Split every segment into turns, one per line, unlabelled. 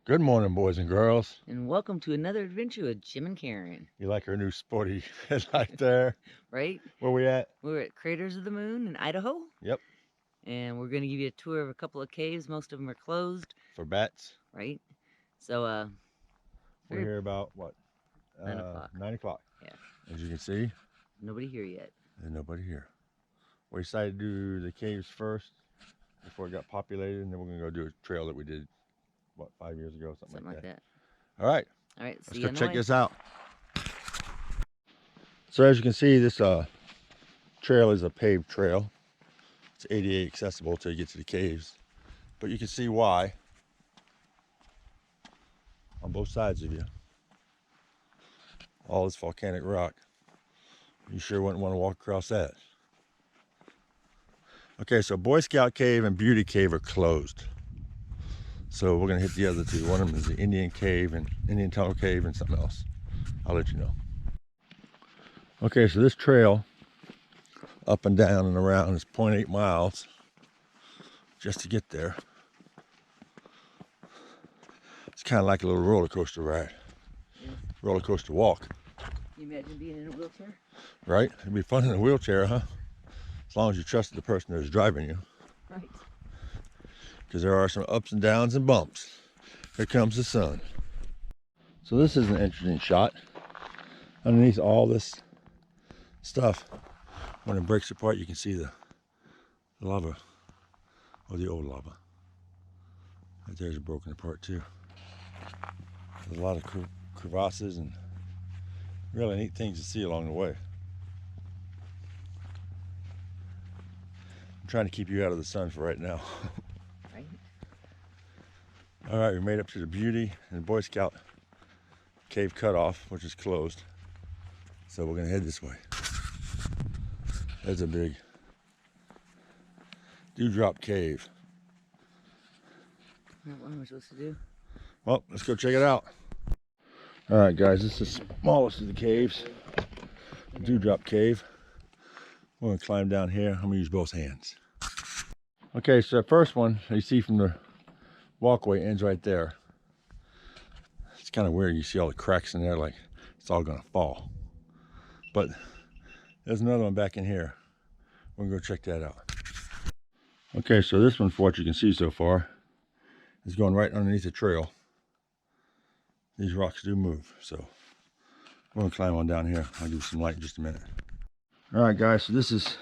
Good morning, boys and girls.
And welcome to another adventure with Jim and Karen.
You like our new sporty headlight there?
Right?
Where we at?
We're at Craters of the Moon in Idaho.
Yep.
And we're going to give you a tour of a couple of caves. Most of them are closed.
For bats.
Right? So,
We're here about, what?
9 o'clock.
9 o'clock.
Yeah.
As you can see.
Nobody here yet.
There's nobody here. We decided to do the caves first before it got populated, and then we're going to go do a trail that we did, what, 5 years ago? Something like that. All right.
All right.
Let's go check this out. So as you can see, this trail is a paved trail. It's ADA accessible till you get to the caves. But you can see why on both sides of you. All this volcanic rock. You sure wouldn't want to walk across that. Okay, so Boy Scout Cave and Beauty Cave are closed. So we're gonna hit the other two. One of them is the Indian Cave and Indian Tunnel Cave and something else. I'll let you know. Okay, so this trail up and down and around is 0.8 miles just to get there. It's kind of like a little roller coaster ride. Yeah. Roller coaster walk.
Can you imagine being in a wheelchair?
Right? It'd be fun in a wheelchair, huh? As long as you trust the person that's driving you.
Right.
Because there are some ups and downs and bumps. Here comes the sun. So this is an interesting shot. Underneath all this stuff, when it breaks apart, you can see the lava, or the old lava. Right there's broken apart too. There's a lot of crevasses and really neat things to see along the way. I'm trying to keep you out of the sun for right now.
Right.
All right, we made up to the Beauty and Boy Scout Cave cutoff, which is closed. So we're gonna head this way. There's a big dewdrop cave.
What am I supposed to do?
Well, let's go check it out. All right, guys, this is the smallest of the caves. Dewdrop cave. We're gonna climb down here. I'm gonna use both hands. Okay, so the first one you see from the walkway ends right there. It's kind of weird. You see all the cracks in there, like it's all gonna fall. But there's another one back in here. We're gonna go check that out. Okay, so this one, for what you can see so far, is going right underneath the trail. These rocks do move, so we're gonna climb on down here. I'll give you some light in just a minute. All right, guys, so this is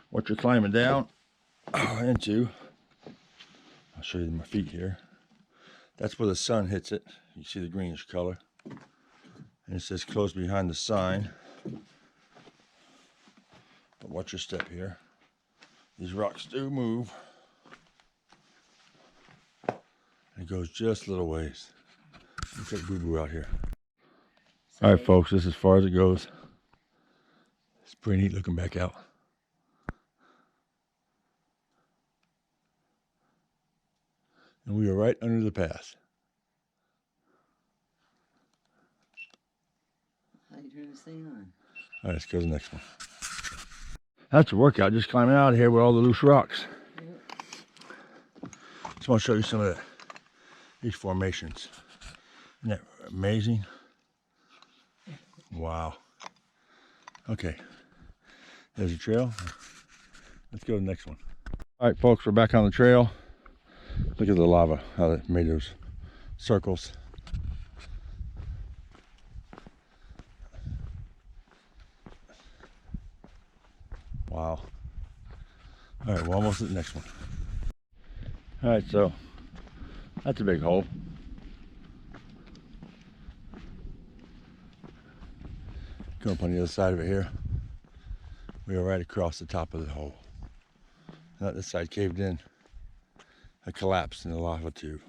what you're climbing down into. I'll show you my feet here. That's where the sun hits it. You see the greenish color. And it says close behind the sign. But watch your step here. These rocks do move. It goes just a little ways. Look at boo-boo out here. All right, folks, this is as far as it goes. It's pretty neat looking back out. And we are right under the pass.
How do you turn this thing on?
All right, let's go to the next one. That's a workout, just climbing out of here with all the loose rocks. Yep. Just want to show you some of these formations. Isn't that amazing? Wow. Okay, there's a trail. Let's go to the next one. All right, folks, we're back on the trail. Look at the lava, how it made those circles. Wow. All right, we're almost at the next one. All right, so that's a big hole. Go up on the other side of it here. We are right across the top of the hole. Now this side caved in. A collapse in the lava tube.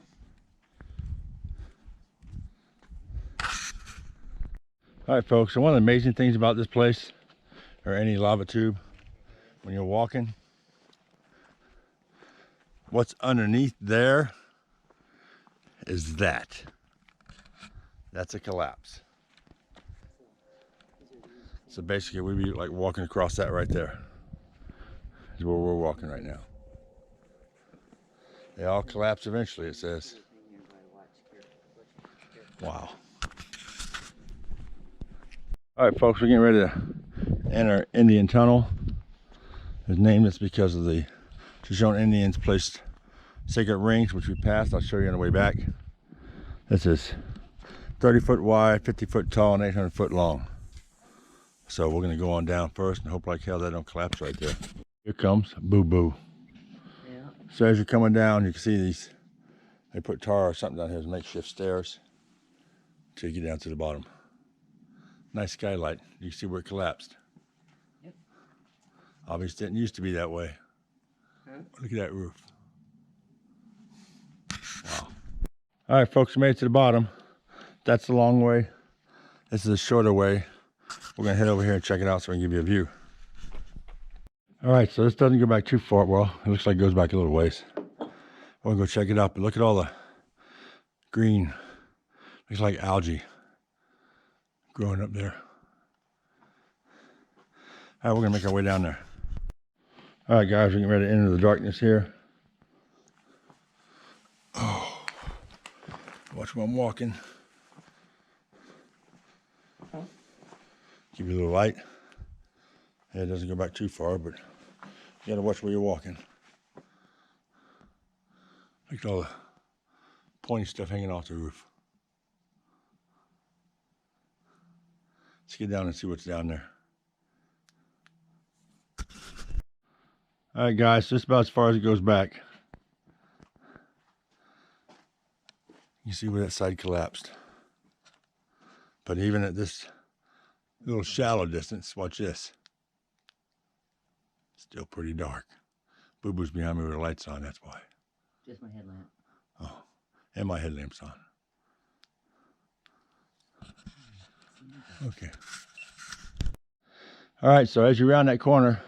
All right, folks, so one of the amazing things about this place, or any lava tube, when you're walking, what's underneath there is that. That's a collapse. So basically we'd be like walking across that right there. Is where we're walking right now. They all collapse eventually, it says. Wow. All right, folks, we're getting ready to enter Indian Tunnel. It's named this because of the Shoshone Indians placed sacred rings, which we passed. I'll show you on the way back. This is 30 foot wide, 50 foot tall, and 800 foot long. So we're gonna go on down first and hope like hell that don't collapse right there. Here comes Boo Boo.
Yeah.
So as you're coming down, you can see these, they put tar or something down here as makeshift stairs till you get down to the bottom. Nice skylight. You can see where it collapsed.
Yep.
Obviously didn't used to be that way.
Huh?
Look at that roof. Wow. All right, folks, we made it to the bottom. That's the long way. This is the shorter way. We're gonna head over here and check it out so we can give you a view. All right, so this doesn't go back too far. Well, it looks like it goes back a little ways. We'll go check it out, but look at all the green. Looks like algae growing up there. All right, we're gonna make our way down there. All right, guys, we're getting ready to enter the darkness here. Oh, watch where I'm walking. Give you a little light. Yeah, it doesn't go back too far, but you gotta watch where you're walking. Look at all the pointy stuff hanging off the roof. Let's get down and see what's down there. All right, guys, just about as far as it goes back. You see where that side collapsed. But even at this little shallow distance, watch this. Still pretty dark. Boo Boo's behind me with the lights on, that's why.
Just my headlamp.
Oh, and my headlamp's on. Okay. All right, so as you round that corner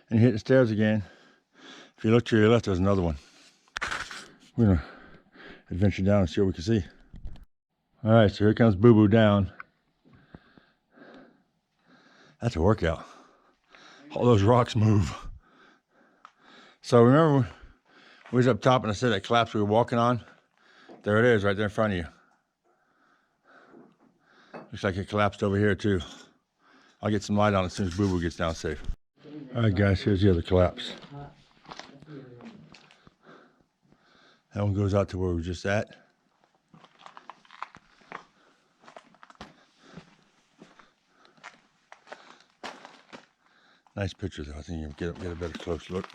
and you hit the stairs again, if you look to your left, there's another one. We're gonna adventure down and see what we can see. All right, so here comes Boo Boo down. That's a workout. All those rocks move. So remember, we was up top and I said that collapse we were walking on? There it is, right there in front of you. Looks like it collapsed over here too. I'll get some light on it as soon as Boo Boo gets down safe. All right, guys, here's the other collapse. That one goes out to where we were just at. Nice picture though. I think you can get a better close look.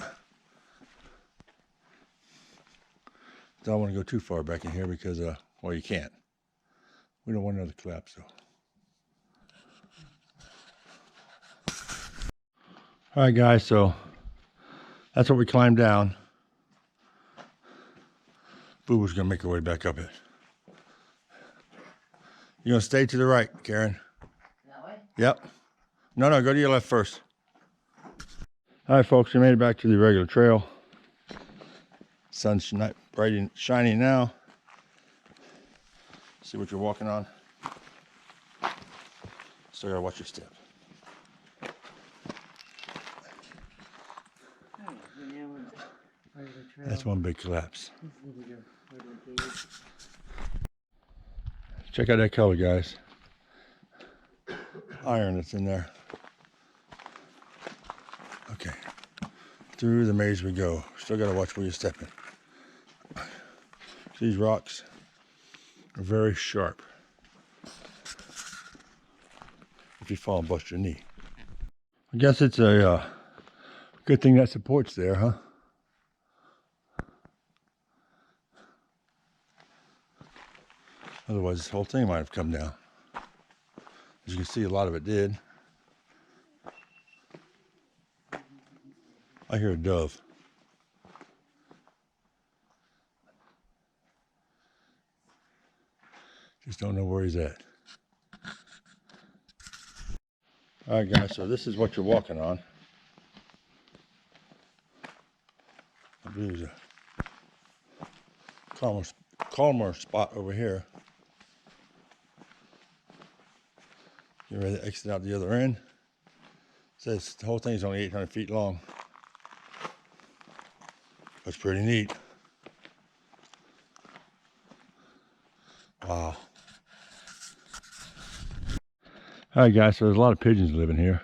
Don't want to go too far back in here because, well, you can't. We don't want another collapse though. All right, guys, so that's what we climbed down. Boo Boo's gonna make her way back up it. You're gonna stay to the right, Karen.
That way?
Yep. No, go to your left first. All right, folks, we made it back to the regular trail. Sun's not bright and shiny now. See what you're walking on. Still gotta watch your step. That's one big collapse. Check out that color, guys. Iron that's in there. Okay. Through the maze we go. Still gotta watch where you're stepping. These rocks are very sharp. If you fall and bust your knee. I guess it's a good thing that support's there, huh? Otherwise, this whole thing might have come down. As you can see, a lot of it did. I hear a dove. Just don't know where he's at. All right, guys, so this is what you're walking on. I believe there's a calmer spot over here. Get ready to exit out the other end. It says the whole thing is only 800 feet long. That's pretty neat. Wow. All right, guys, so there's a lot of pigeons living here.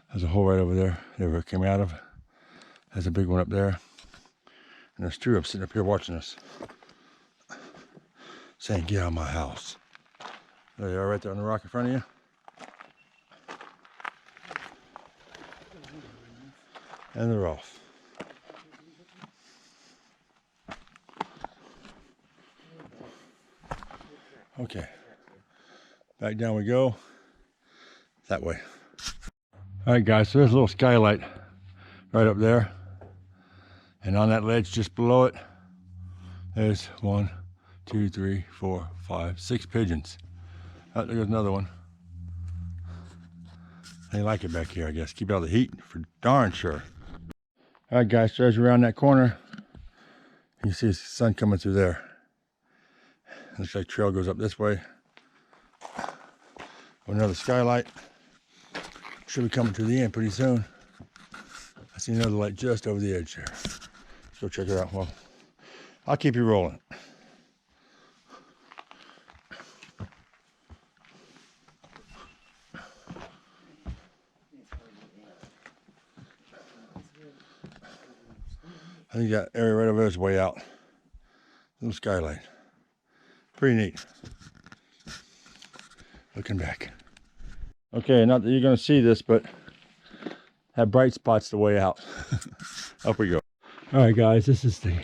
There's a hole right over there, where it came out of. There's a big one up there. And there's two of them sitting up here watching us. Saying, get out of my house. There they are right there on the rock in front of you. And they're off. Okay. Back down we go. That way. All right, guys, so there's a little skylight right up there. And on that ledge just below it, there's 1, 2, 3, 4, 5, 6 pigeons. Oh, there goes another one. They like it back here, I guess. Keep out the heat for darn sure. All right, guys, so as you're around that corner, you see the sun coming through there. Looks like the trail goes up this way. Another skylight. Should be coming to the end pretty soon. I see another light just over the edge there. Let's go check it out. Well, I'll keep you rolling. I think that area right over there is way out. Little skylight. Pretty neat. Looking back. Okay, not that you're going to see this, but that bright spot's the way out. Up we go. All right, guys, this is the...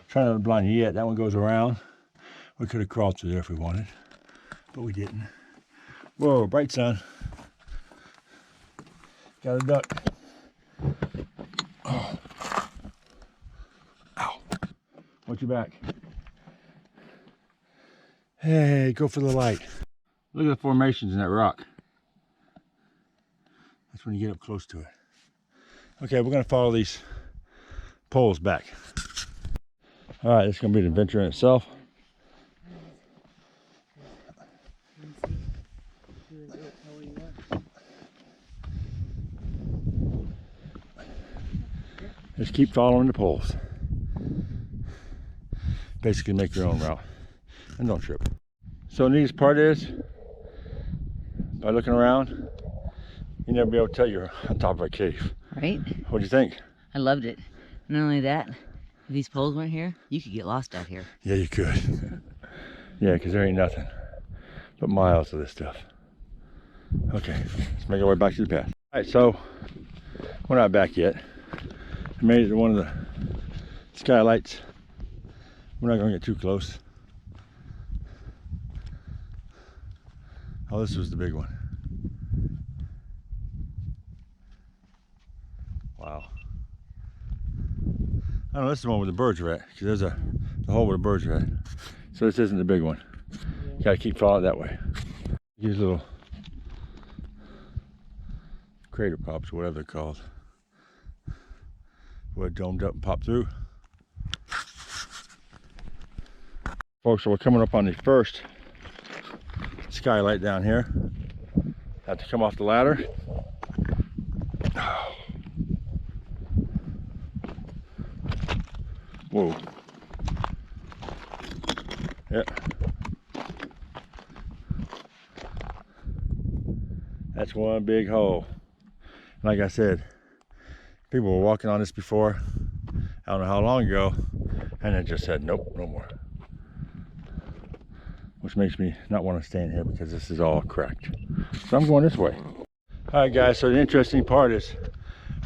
Trying not to blind you yet. That one goes around. We could have crawled through there if we wanted, but we didn't. Whoa, bright sun. Got a duck. Oh. Ow. Watch your back. Hey, go for the light. Look at the formations in that rock. That's when you get up close to it. Okay, we're gonna follow these poles back. All right, it's gonna be an adventure in itself. Just keep following the poles. Basically make your own route and don't trip. So the neatest part is, by looking around, you never be able to tell you're on top of a cave.
Right?
What do you think?
I loved it. Not only that, if these poles weren't here, you could get lost out here.
Yeah, you could. Yeah, because there ain't nothing but miles of this stuff. Okay, let's make our way back to the path. All right, so we're not back yet. I made it to one of the skylights. We're not going to get too close. Oh, this was the big one. Wow. I don't know, this is the one where the birds are at, because there's the hole where the birds are at. So this isn't the big one. You gotta keep following that way. These little crater pops, or whatever they're called. Where it domed up and popped through. Folks, so we're coming up on the first skylight down here. Have to come off the ladder. Whoa. Yep. That's one big hole. Like I said, people were walking on this before, I don't know how long ago, and it just said, nope, no more. Which makes me not want to stand here because this is all cracked. So I'm going this way. All right, guys, so the interesting part is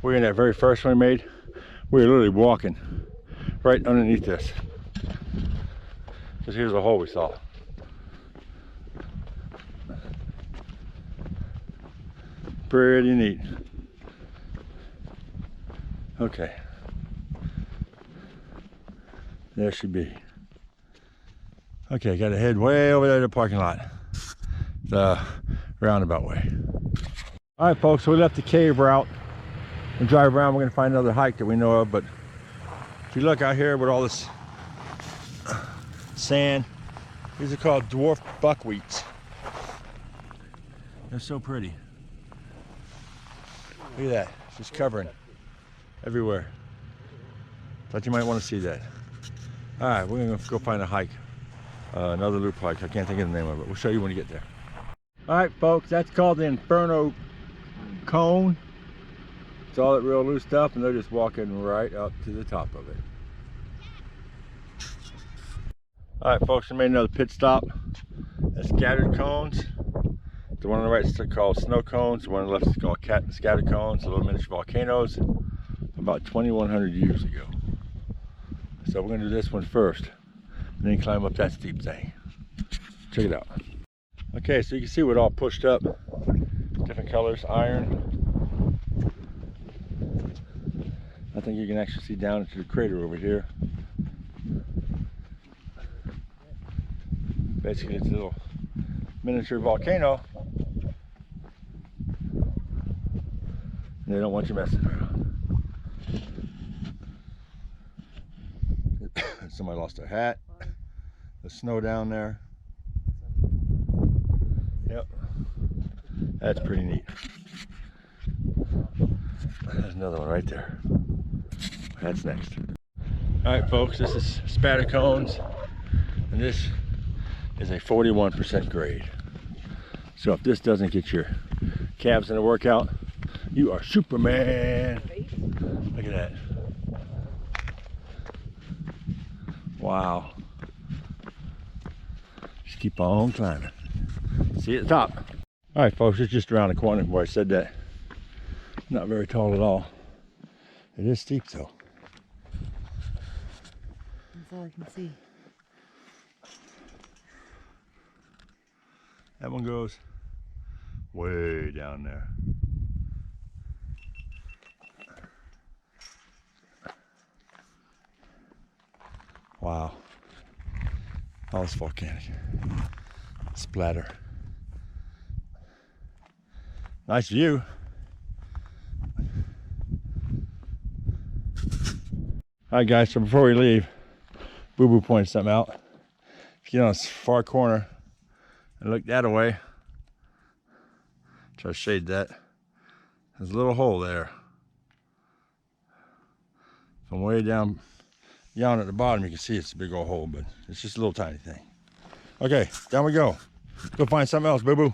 we're in that very first one we made. We were literally walking right underneath this. Because here's the hole we saw. Pretty neat. Okay. There should be. Okay, got to head way over there to the parking lot. The roundabout way. All right, folks, so we left the cave route and drive around. We're going to find another hike that we know of, but if you look out here with all this sand, these are called Dwarf Buckwheats. They're so pretty. Look at that, just covering everywhere. Thought you might want to see that. All right, we're gonna go find a hike, another loop hike. I can't think of the name of it. We'll show you when you get there. All right, folks, that's called the Inferno Cone. It's all that real loose stuff, and they're just walking right up to the top of it. All right, folks, I made another pit stop at Scattered Cones. The one on the right is called Snow Cones. The one on the left is called Scattered Cones, little miniature volcanoes about 2,100 years ago. So we're gonna do this one first, and then climb up that steep thing. Check it out. Okay, so you can see we're all pushed up. Different colors, iron. I think you can actually see down into the crater over here. Basically, it's a little miniature volcano. They don't want you messing around. Somebody lost their hat. The snow down there. Yep. That's pretty neat. There's another one right there. That's next. Alright, folks, this is Spatter Cones, and this is a 41% grade. So if this doesn't get your calves in a workout, you are Superman. Look at that. Wow. Just keep on climbing. See you at the top. Alright, folks, it's just around the corner where I said that. Not very tall at all. It is steep though.
That's all I can see.
That one goes way down there. Wow. All this volcanic splatter. Nice view. Alright guys, so before we leave, Boo Boo pointed something out. If you get on this far corner and look that way, try to shade that. There's a little hole there. From way down at the bottom, you can see it's a big old hole, but it's just a little tiny thing. Okay, down we go. Go find something else, Boo Boo.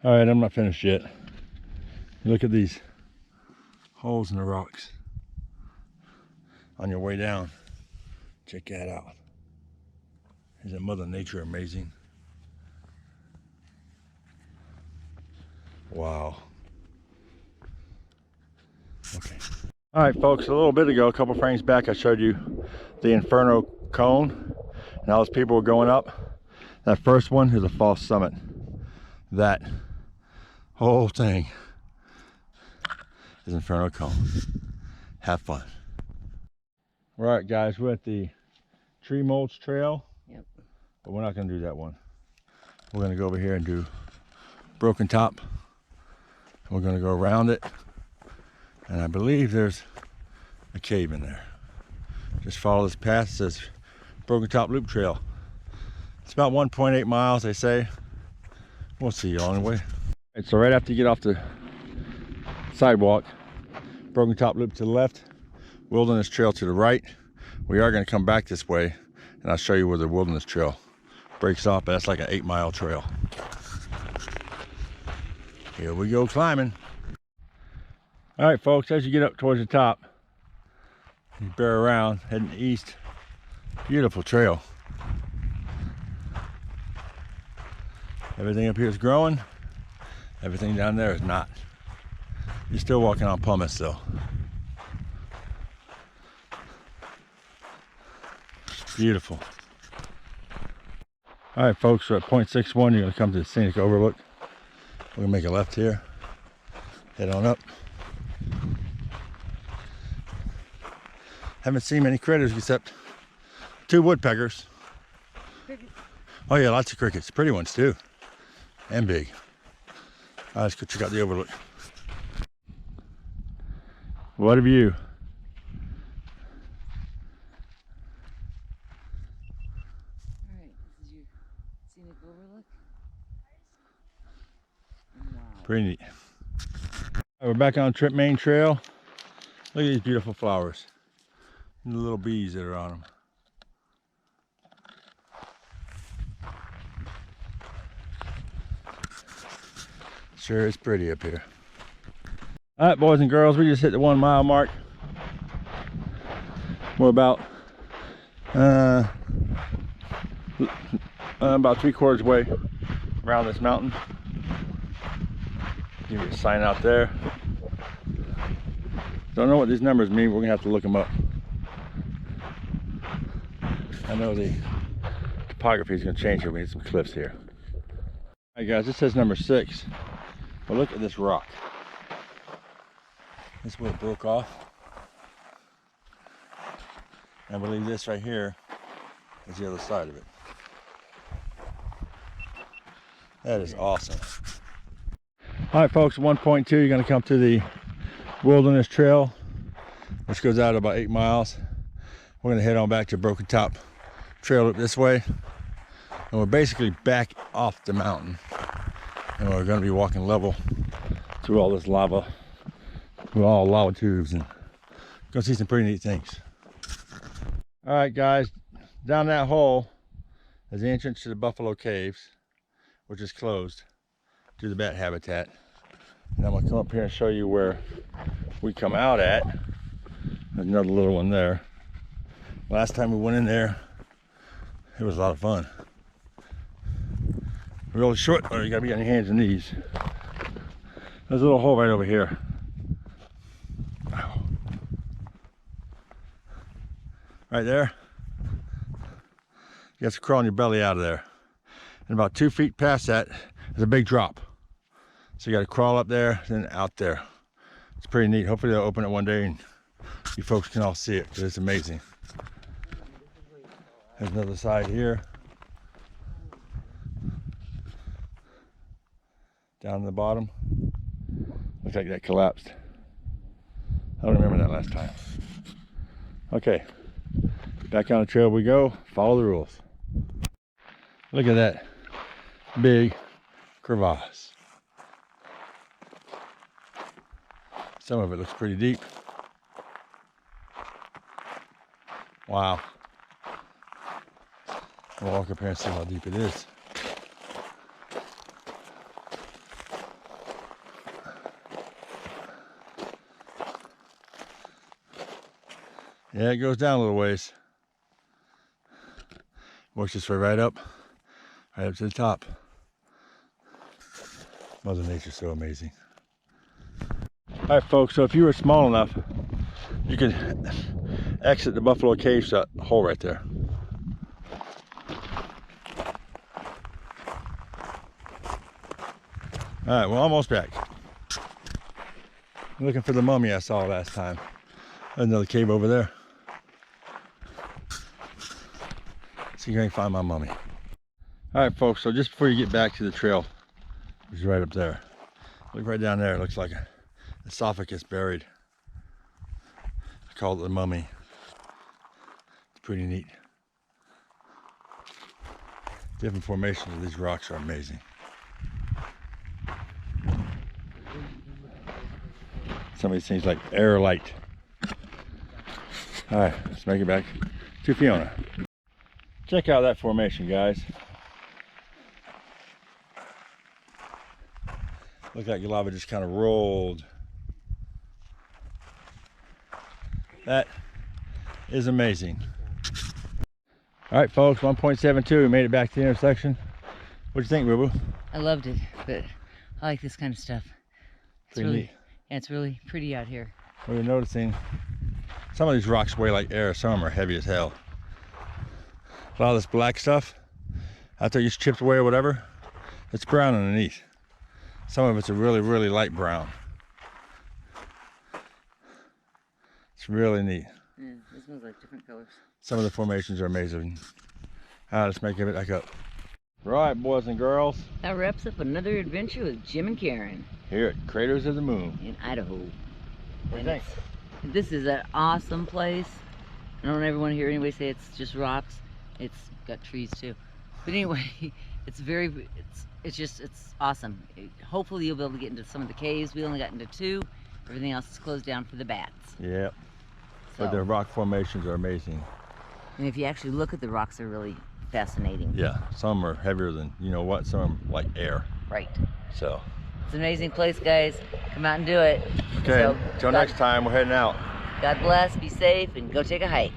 All right, I'm not finished yet. Look at these holes in the rocks on your way down. Check that out. Isn't Mother Nature amazing? Wow. Okay. All right, folks, a little bit ago, a couple frames back, I showed you the Inferno Cone, and all those people were going up. That first one is a false summit. That whole thing is Inferno Cone. Have fun. All right, guys, we're at the Tree Mulch Trail.
Yep.
But we're not going to do that one. We're going to go over here and do Broken Top. We're going to go around it. And I believe there's a cave in there. Just follow this path. It says Broken Top Loop Trail. It's about 1.8 miles, they say. We'll see you along the way. Right, so right after you get off the sidewalk, Broken Top Loop to the left, Wilderness Trail to the right. We are going to come back this way, and I'll show you where the Wilderness Trail breaks off, but that's like an 8-mile trail. Here we go climbing. All right, folks, as you get up towards the top, you bear around, heading east. Beautiful trail. Everything up here is growing. Everything down there is not. You're still walking on pumice though. Beautiful. All right, folks, so at 0.61, you're gonna come to the Scenic Overlook. We're gonna make a left here. Head on up. Haven't seen many critters except 2 woodpeckers.
Crickets.
Oh yeah, lots of crickets. Pretty ones too. And big. All right, let's go check out the overlook. What a view.
Alright, this is your Scenic Overlook. Wow.
Pretty neat. All right, we're back on Trip Main Trail. Look at these beautiful flowers. And the little bees that are on them. Sure is pretty up here. All right, boys and girls, we just hit the 1 mile mark. We're about 3/4 way around this mountain. Give you a sign out there. Don't know what these numbers mean. We're gonna have to look them up. I know the topography is gonna change here. We need some cliffs here. All right, guys, this says number 6. But look at this rock. This is where it broke off. I believe this right here is the other side of it. That is awesome. All right, folks, 1.2, you're gonna come to the Wilderness Trail, which goes out about 8 miles. We're gonna head on back to Broken Top Trail up this way. And we're basically back off the mountain. And we're gonna be walking level through all this lava, through all lava tubes, and gonna see some pretty neat things. All right, guys, down that hole is the entrance to the Buffalo Caves, which is closed to the bat habitat. And I'm gonna come up here and show you where we come out at. There's another little one there. Last time we went in there, it was a lot of fun. Really short, or you gotta be on your hands and knees. There's a little hole right over here. Right there. You have to crawl on your belly out of there. And about 2 feet past that is a big drop. So you gotta crawl up there, then out there. It's pretty neat. Hopefully they'll open it one day and you folks can all see it, because it's amazing. There's another side here. Down in the bottom. Looks like that collapsed. I don't remember that last time. Okay, back on the trail we go. Follow the rules. Look at that big crevasse. Some of it looks pretty deep. Wow. We'll walk up here and see how deep it is. Yeah, it goes down a little ways. Works its way right up to the top. Mother Nature's so amazing. All right, folks, so if you were small enough, you could exit the Buffalo Caves hole right there. All right, we're almost back. I'm looking for the mummy I saw last time. There's another cave over there. See if I can find my mummy. All right, folks, so just before you get back to the trail, which is right up there. Look right down there, it looks like an esophagus buried. I call it the mummy. It's pretty neat. Different formations of these rocks are amazing. Some of these things like aerolite. All right, let's make it back to Fiona. Check out that formation, guys. Look like your lava just kind of rolled. That is amazing. All right, folks, 1.72. We made it back to the intersection. What'd you think, Boo Boo?
I loved it, but I like this kind of stuff. It's
Pretty
really
neat.
Yeah, it's really pretty out here.
We're noticing some of these rocks weigh like air. Some of them are heavy as hell. A lot of this black stuff, after it's chipped away or whatever, it's brown underneath. Some of it's a really, really light brown. It's really neat.
Yeah, this one's like different colors.
Some of the formations are amazing. Let's make it back up. Right, boys and girls.
That wraps up another adventure with Jim and Karen
Here at Craters of the Moon.
in Idaho.
What do you
And
think?
this is an awesome place. I don't ever want to hear anybody say it's just rocks. It's got trees too. But anyway, it's awesome. Hopefully you'll be able to get into some of the caves. We only got into 2. Everything else is closed down for the bats.
Yep.
So,
But the rock formations are amazing.
and if you actually look at the rocks, they're really fascinating.
Yeah, some are heavier than, you know what, some are like air.
Right.
So,
It's an amazing place, guys. Come out and do it.
Okay,
So,
till next time, we're heading out.
God bless, be safe, and go take a hike.